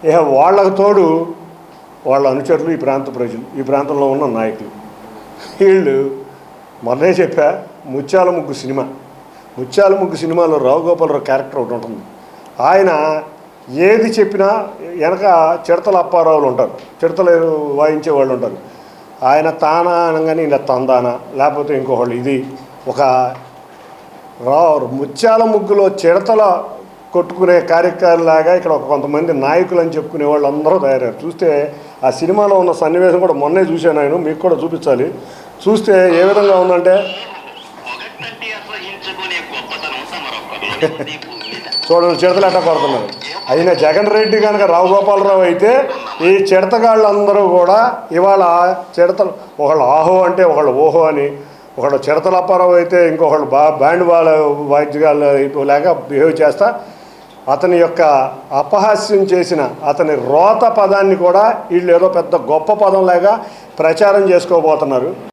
ఇక వాళ్ళకు తోడు వాళ్ళ అనుచరులు, ఈ ప్రాంత ప్రజలు, ఈ ప్రాంతంలో ఉన్న నాయకులు. వీళ్ళు మొన్నే చెప్పా, ముత్యాల ముగ్గు సినిమాలో రావు గోపాలరావు క్యారెక్టర్ ఒకటి ఉంటుంది. ఆయన ఏది చెప్పినా వెనక చిడతల అప్పారావులు ఉంటారు, చిడతలు వాయించే వాళ్ళు ఉంటారు. ఆయన తానా అనగానే ఇలా తందాన, లేకపోతే ఇంకొకళ్ళు. ఇది ఒక ముత్యాల ముగ్గులో చిడతల కొట్టుకునే కార్యక్రమాలాగా ఇక్కడ కొంతమంది నాయకులు అని చెప్పుకునే వాళ్ళు అందరూ తయారయ్యారు. చూస్తే ఆ సినిమాలో ఉన్న సన్నివేశం కూడా మొన్నే చూశాను, ఆయన మీకు కూడా చూపించాలి. చూస్తే ఏ విధంగా ఉందంటే చూడండి, చిడతలు ఎట్టా కొడుతున్నారు. అయినా జగన్ రెడ్డి కనుక రావు గోపాలరావు అయితే ఈ చిడతగాళ్ళందరూ కూడా ఇవాళ చిడతలు, ఒకళ్ళు ఆహో అంటే ఒకళ్ళు ఓహో అని, ఒకళ్ళు చిడతల అప్పారావు అయితే ఇంకొకళ్ళు బ్యాండ్ వాళ్ళ వాయిద్యగాళ్ళు లాగా బిహేవ్ చేస్తా అతని యొక్క అపహాస్యం చేసిన అతని రోత పదాన్ని కూడా వీళ్ళు ఏదో పెద్ద గొప్ప పదంలాగా ప్రచారం చేసుకోబోతున్నారు.